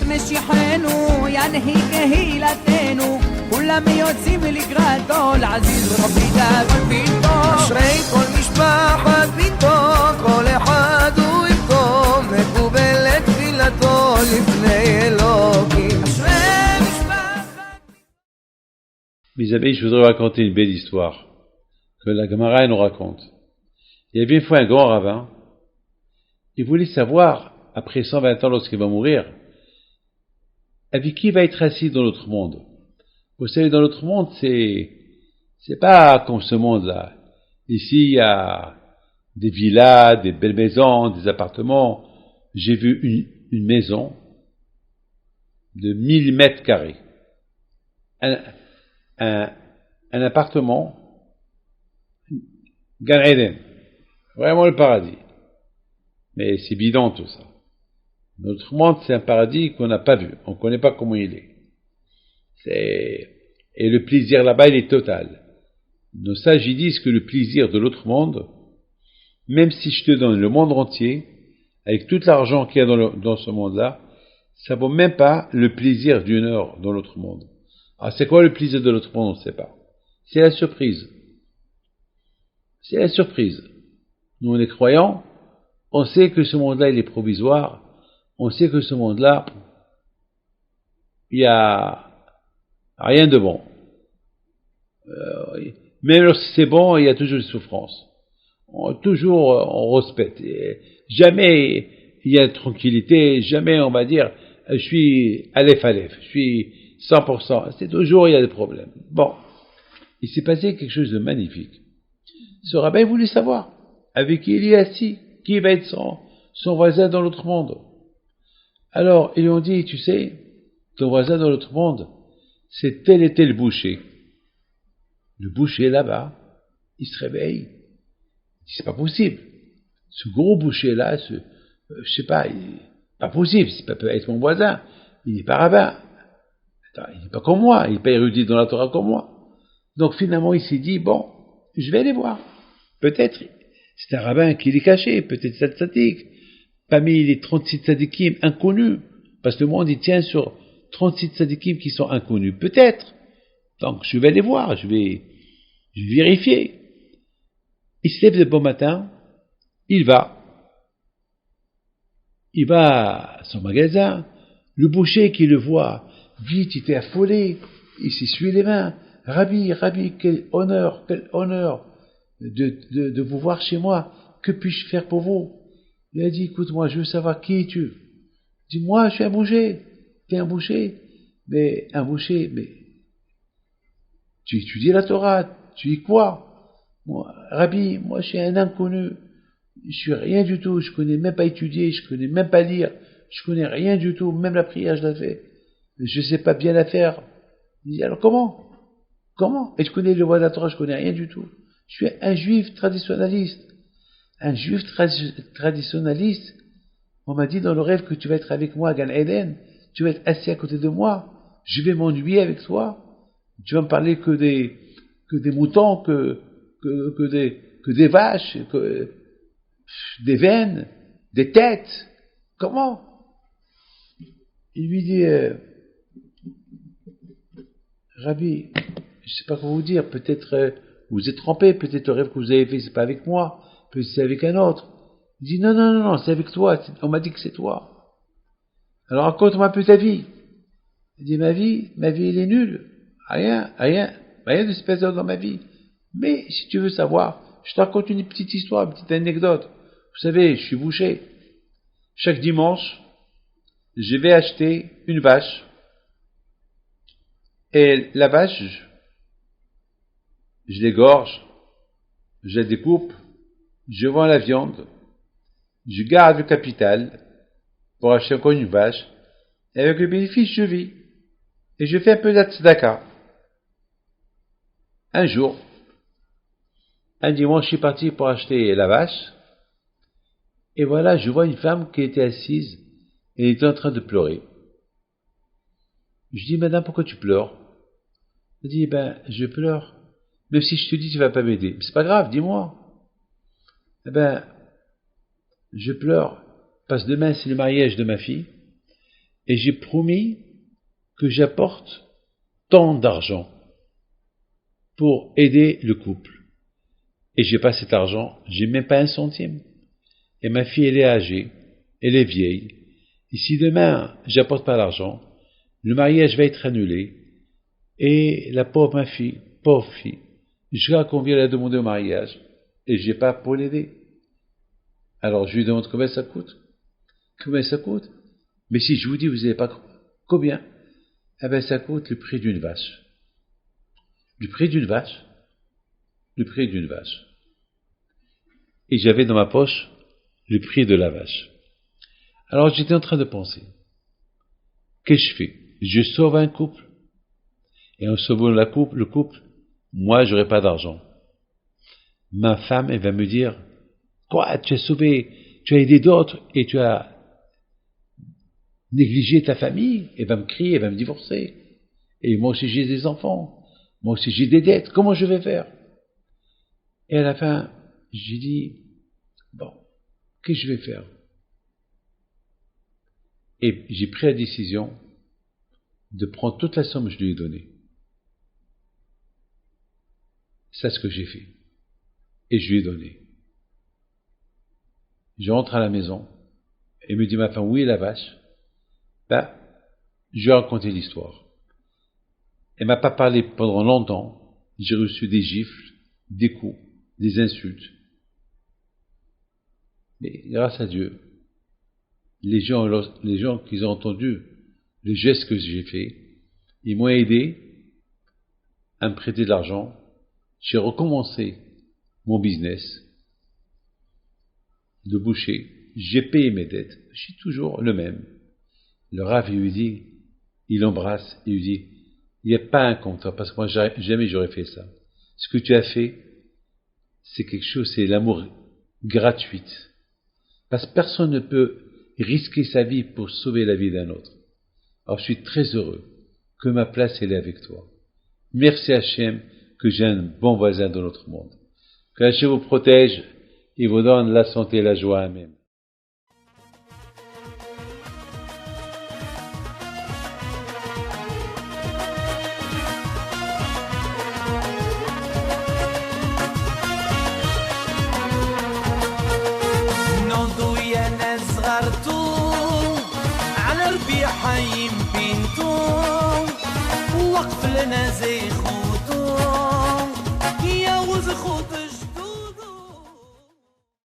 משיחנו ינהיג קהילתנו כולם יוצאים לקראתו לעזיז רבי דאגון ביתו אשרי כל משפחת ביתו כל אחד הוא יבכו מקובלת תפילתו לפני אלוקים אשרי משפחת Mes amis, je voudrais raconter une belle histoire que la Gemara nous raconte. Il y avait une fois un grand rabbin, il voulait savoir, après 120 ans lorsqu'il va mourir, avec qui il va être assis dans l'autre monde. Vous savez, dans l'autre monde, c'est pas comme ce monde-là. Ici, il y a des villas, des belles maisons, des appartements. J'ai vu une maison de 1000 mètres carrés. Un appartement, Gan Eden. Vraiment le paradis. Mais c'est bidon tout ça. Notre monde, c'est un paradis qu'on n'a pas vu. On ne connaît pas comment il est. Et le plaisir là-bas, il est total. Nos sages, ils disent que le plaisir de l'autre monde, même si je te donne le monde entier, avec tout l'argent qu'il y a dans ce monde-là, ça vaut même pas le plaisir d'une heure dans l'autre monde. Alors c'est quoi le plaisir de l'autre monde? On ne sait pas. C'est la surprise. C'est la surprise. Nous, on est croyants, on sait que ce monde-là, il est provisoire, on sait que ce monde-là, il y a rien de bon. Même lorsque c'est bon, il y a toujours des souffrances. Toujours, on respecte. Et jamais il y a de tranquillité, jamais on va dire, je suis Aleph, je suis 100%. C'est toujours, il y a des problèmes. Bon. Il s'est passé quelque chose de magnifique. Ce rabbin voulait savoir avec qui il est assis, qui va être son voisin dans l'autre monde. Alors, ils lui ont dit, tu sais, ton voisin dans l'autre monde, c'est tel et tel boucher. Le boucher là-bas, il se réveille. Il dit, c'est pas possible. Ce gros boucher-là, je sais pas, pas possible, c'est pas peut être mon voisin. Il n'est pas rabbin. Attends, il n'est pas comme moi, il n'est pas érudit dans la Torah comme moi. Donc finalement, il s'est dit, bon, je vais aller voir. Peut-être, c'est un rabbin qui l'est caché, peut-être c'est tzaddik. Parmi les 36 tzaddikim inconnus, parce que le monde, il tient sur 36 tzaddikim qui sont inconnus. Peut-être. Donc, je vais aller voir, je vais vérifier. Il se lève de bon matin, il va à son magasin, le boucher qui le voit, vite, il était affolé, il s'essuie les mains. Rabbi, quel honneur de vous voir chez moi, que puis-je faire pour vous? Il a dit, écoute-moi, je veux savoir qui es-tu? Il dit, moi, je suis un boucher. T'es un boucher? Mais tu étudies la Torah, tu y quoi? Moi, Rabbi, moi, je suis un inconnu. Je suis rien du tout, je connais même pas étudier, je connais même pas lire, je connais rien du tout, même la prière, je la fais. Je sais pas bien la faire. Il dit, alors comment? Et je connais le voie de la Torah, je connais rien du tout. Je suis un juif traditionnaliste. Un juif traditionnaliste, on m'a dit dans le rêve que tu vas être avec moi à Gan Eden, tu vas être assis à côté de moi, je vais m'ennuyer avec toi, tu vas me parler que des moutons, que des vaches, des veines, des têtes. Comment? Il lui dit, Rabbi, je sais pas quoi vous dire, peut-être vous êtes trompé, peut-être le rêve que vous avez fait, c'est pas avec moi, peut-être c'est avec un autre. Il dit, non, c'est avec toi, on m'a dit que c'est toi. Alors raconte-moi un peu ta vie. Il dit, ma vie, elle est nulle. Rien de spécial dans ma vie. Mais si tu veux savoir, je te raconte une petite histoire, une petite anecdote. Vous savez, je suis boucher. Chaque dimanche, je vais acheter une vache. Et la vache, je l'égorge, je la découpe, je vends la viande, je garde le capital pour acheter encore une vache, et avec le bénéfice, je vis. Et je fais un peu de tzedaka. Un jour, un dimanche, je suis parti pour acheter la vache, et voilà, je vois une femme qui était assise, et elle était en train de pleurer. Je dis, madame, pourquoi tu pleures? Elle dit, je pleure. Même si je te dis, tu vas pas m'aider. C'est pas grave, dis-moi. Je pleure, parce que demain, c'est le mariage de ma fille, et j'ai promis que j'apporte tant d'argent pour aider le couple. Et j'ai pas cet argent, j'ai même pas un centime. Et ma fille, elle est âgée, elle est vieille. Et si demain, j'apporte pas l'argent, le mariage va être annulé. Et la pauvre fille, jusqu'à qu'on vienne la demander au mariage, et j'ai pas pour l'aider. Alors je lui demande combien ça coûte. Combien ça coûte? Mais si je vous dis, vous n'avez pas combien? Eh ben ça coûte le prix d'une vache. Le prix d'une vache. Le prix d'une vache. Et j'avais dans ma poche le prix de la vache. Alors j'étais en train de penser, qu'est-ce que je fais? Je sauve un couple, et en sauvant le couple, moi j'aurai pas d'argent. Ma femme, elle va me dire, quoi, tu as sauvé, tu as aidé d'autres, et tu as négligé ta famille? Elle va me crier, elle va me divorcer. Et moi aussi j'ai des enfants, moi aussi j'ai des dettes, comment je vais faire? Et à la fin, j'ai dit, bon, qu'est-ce que je vais faire? Et j'ai pris la décision de prendre toute la somme que je lui ai donnée. C'est ce que j'ai fait. Et je lui ai donné. Je rentre à la maison, et me dit ma femme, oui, la vache. Ben, je lui ai raconté l'histoire. Elle m'a pas parlé pendant longtemps. J'ai reçu des gifles, des coups, des insultes. Mais grâce à Dieu, les gens qui ont entendu le geste que j'ai fait, ils m'ont aidé à me prêter de l'argent. J'ai recommencé mon business de boucher. J'ai payé mes dettes. Je suis toujours le même. Le Rav, il lui dit, il l'embrasse, il lui dit, il n'y a pas un compte, parce que moi, jamais j'aurais fait ça. Ce que tu as fait, c'est quelque chose, c'est l'amour gratuit. Parce que personne ne peut risquer sa vie pour sauver la vie d'un autre. Alors je suis très heureux que ma place elle est avec toi. Merci Hachem que j'ai un bon voisin dans notre monde. Que Hachem vous protège et vous donne la santé et la joie. Amen. على ربيع حي بنتو وقف لنا زي خو